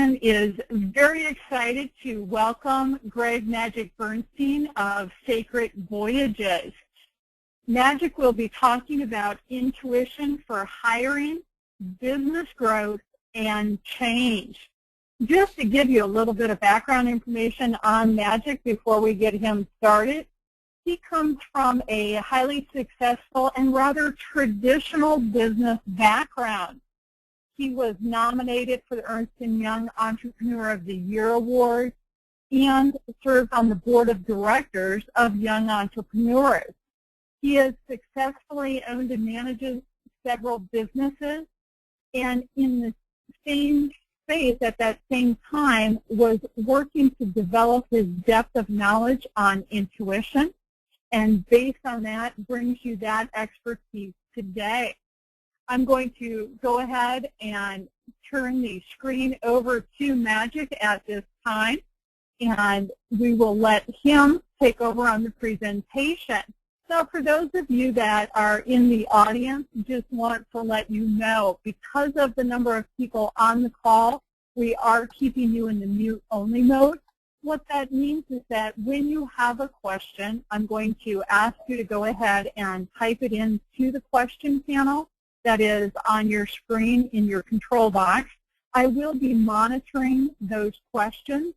Bernstein is very excited to welcome Greg Magick Bernstein of Sacred Voyages. Magick will be talking about intuition for hiring, business growth, and change. Just to give you a little bit of background information on Magick before we get him started, he comes from a highly successful and rather traditional business background. He was nominated for the Ernst & Young Entrepreneur of the Year Award and serves on the board of directors of Young Entrepreneurs. He has successfully owned and manages several businesses, and in the same space at that same time was working to develop his depth of knowledge on intuition, and based on that brings you that expertise today. I'm going to go ahead and turn the screen over to Magick at this time, and we will let him take over on the presentation. So for those of you that are in the audience, just want to let you know, because of the number of people on the call, we are keeping you in the mute-only mode. What that means is that when you have a question, I'm going to ask you to go ahead and type it into the question panel that is on your screen in your control box. I will be monitoring those questions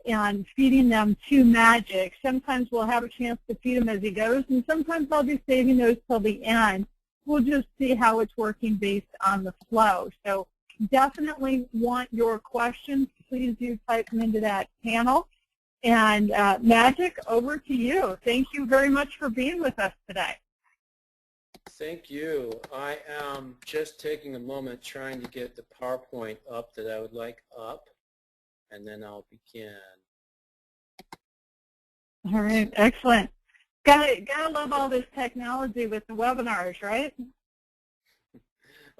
and feeding them to Magick. Sometimes we'll have a chance to feed him as he goes, and sometimes I'll be saving those till the end. We'll just see how it's working based on the flow. So definitely want your questions. Please do type them into that panel. And Magick, over to you. Thank you very much for being with us today. Thank you. I am just taking a moment trying to get the PowerPoint up that I would like up, and then I'll begin. All right, excellent. Gotta love all this technology with the webinars, right?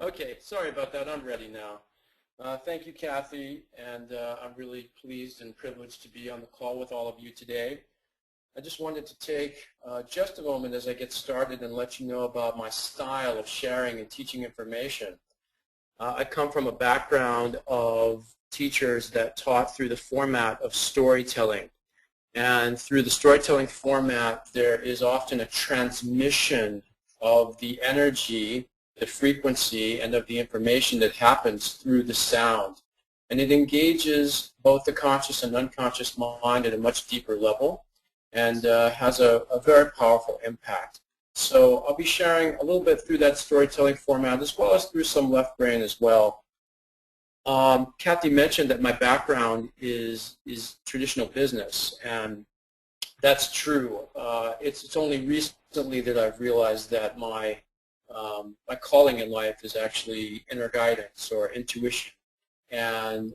Okay, sorry about that. I'm ready now. Thank you, Kathy, and I'm really pleased and privileged to be on the call with all of you today. I just wanted to take just a moment as I get started and let you know about my style of sharing and teaching information. I come from a background of teachers that taught through the format of storytelling. And through the storytelling format, there is often a transmission of the energy, the frequency, and of the information that happens through the sound. And it engages both the conscious and unconscious mind at a much deeper level, and has a very powerful impact. So I'll be sharing a little bit through that storytelling format as well as through some left brain as well. Kathy mentioned that my background is traditional business, and that's true. It's only recently that I've realized that my calling in life is actually inner guidance or intuition, and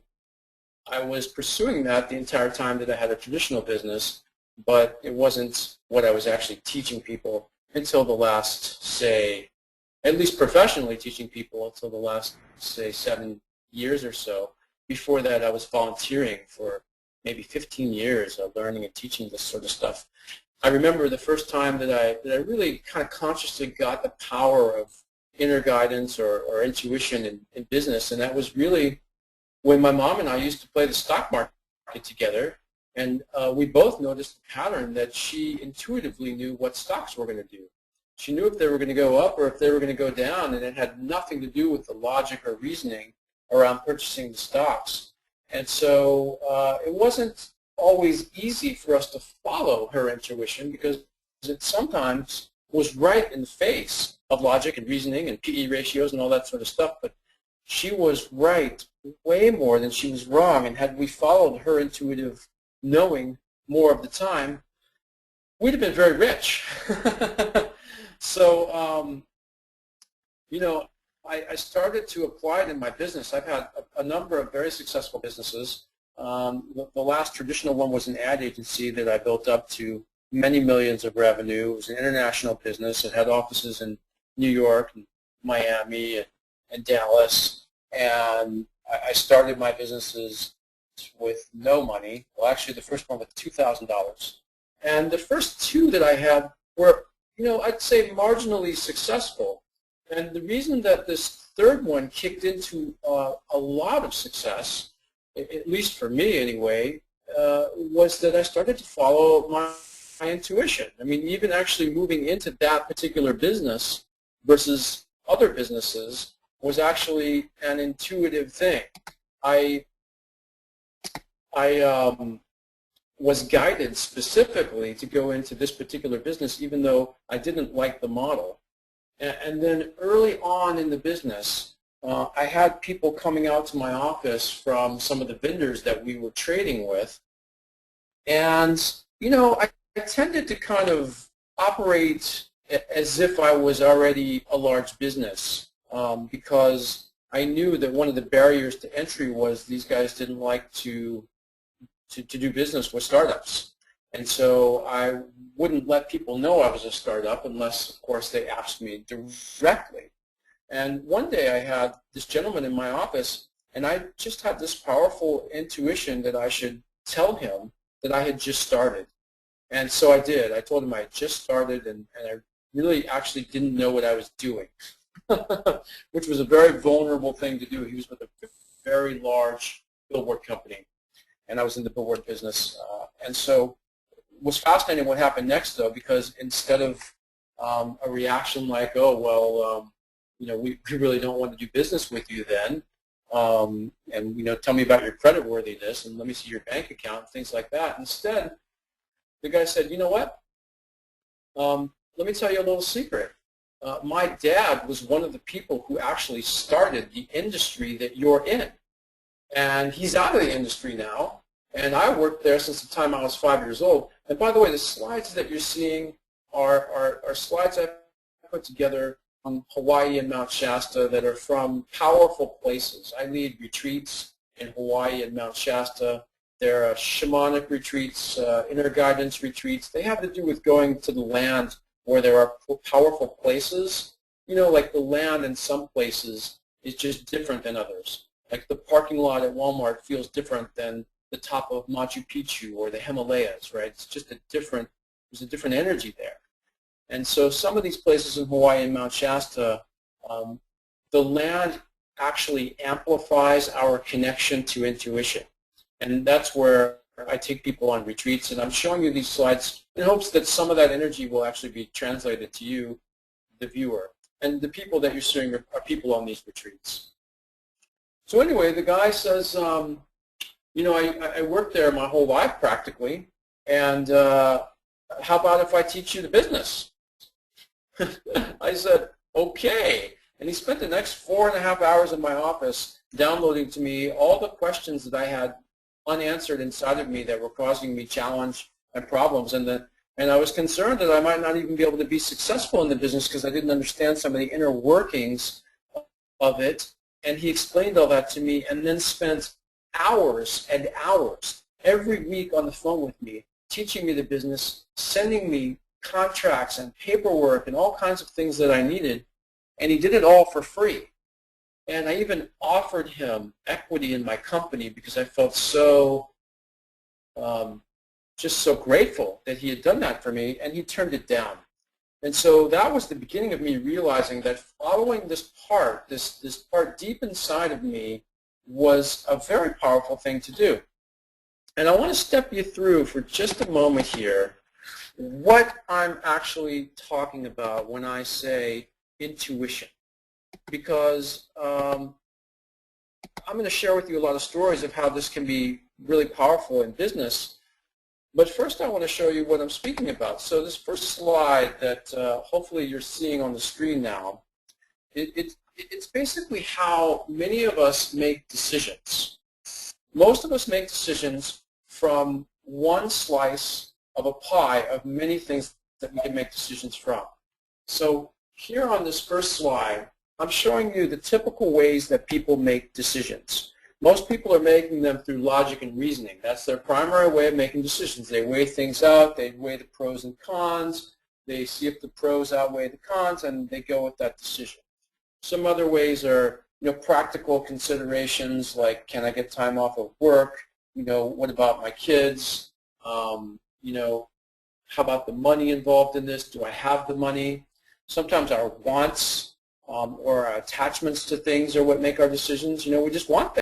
I was pursuing that the entire time that I had a traditional business, but it wasn't what I was actually teaching people until the last, say, at least professionally teaching people until the last, say, 7 years or so. Before that, I was volunteering for maybe 15 years of learning and teaching this sort of stuff. I remember the first time that I really kind of consciously got the power of inner guidance or intuition in business, and that was really when my mom and I used to play the stock market together. And we both noticed the pattern that she intuitively knew what stocks were going to do. She knew if they were going to go up or if they were going to go down, and it had nothing to do with the logic or reasoning around purchasing the stocks. And so it wasn't always easy for us to follow her intuition because it sometimes was right in the face of logic and reasoning and PE ratios and all that sort of stuff. But she was right way more than she was wrong, and had we followed her intuitive knowing more of the time, we'd have been very rich. So, you know, I started to apply it in my business. I've had a number of very successful businesses. The last traditional one was an ad agency that I built up to many millions of revenue. It was an international business. It had offices in New York, and Miami, and Dallas. And I started my businesses with no money. Well, actually, the first one with $2,000. And the first two that I had were, you know, I'd say marginally successful. And the reason that this third one kicked into a lot of success at least for me anyway, was that I started to follow my intuition. I mean, even actually moving into that particular business versus other businesses was actually an intuitive thing. I was guided specifically to go into this particular business even though I didn't like the model. And then early on in the business, I had people coming out to my office from some of the vendors that we were trading with. And, you know, I tended to kind of operate as if I was already a large business because I knew that one of the barriers to entry was these guys didn't like to do business with startups. And so I wouldn't let people know I was a startup unless, of course, they asked me directly. And one day I had this gentleman in my office, and I just had this powerful intuition that I should tell him that I had just started. And so I did. I told him I had just started, and I really actually didn't know what I was doing, which was a very vulnerable thing to do. He was with a very large billboard company, and I was in the billboard business. And so it was fascinating what happened next, though, because instead of a reaction like, oh, well, you know, we really don't want to do business with you then, and, you know, tell me about your creditworthiness and let me see your bank account, things like that. Instead, the guy said, you know what, let me tell you a little secret. My dad was one of the people who actually started the industry that you're in. And he's out of the industry now, and I worked there since the time I was 5 years old. And by the way, the slides that you're seeing are slides I put together on Hawaii and Mount Shasta that are from powerful places. I lead retreats in Hawaii and Mount Shasta. They're shamanic retreats, inner guidance retreats. They have to do with going to the land where there are powerful places. You know, like the land in some places is just different than others. Like the parking lot at Walmart feels different than the top of Machu Picchu or the Himalayas, right? It's just there's a different energy there. And so some of these places in Hawaii and Mount Shasta, the land actually amplifies our connection to intuition. And that's where I take people on retreats, and I'm showing you these slides in hopes that some of that energy will actually be translated to you, the viewer. And the people that you're seeing are people on these retreats. So anyway, the guy says, you know, I worked there my whole life practically, and how about if I teach you the business? I said, okay. And he spent the next 4.5 hours in my office downloading to me all the questions that I had unanswered inside of me that were causing me challenge and problems. And I was concerned that I might not even be able to be successful in the business because I didn't understand some of the inner workings of it. And he explained all that to me and then spent hours and hours every week on the phone with me, teaching me the business, sending me contracts and paperwork and all kinds of things that I needed. And he did it all for free. And I even offered him equity in my company because I felt so, just so grateful that he had done that for me, and he turned it down. And so that was the beginning of me realizing that following this part deep inside of me was a very powerful thing to do. And I want to step you through for just a moment here what I'm actually talking about when I say intuition. Because I'm going to share with you a lot of stories of how this can be really powerful in business. But first I want to show you what I'm speaking about. So this first slide that hopefully you're seeing on the screen now, it's basically how many of us make decisions. Most of us make decisions from one slice of a pie of many things that we can make decisions from. So here on this first slide, I'm showing you the typical ways that people make decisions. Most people are making them through logic and reasoning. That's their primary way of making decisions. They weigh things out, they weigh the pros and cons, they see if the pros outweigh the cons, and they go with that decision. Some other ways are, you know, practical considerations like, can I get time off of work? You know, what about my kids? You know, how about the money involved in this? Do I have the money? Sometimes our wants or our attachments to things are what make our decisions. You know, we just want things.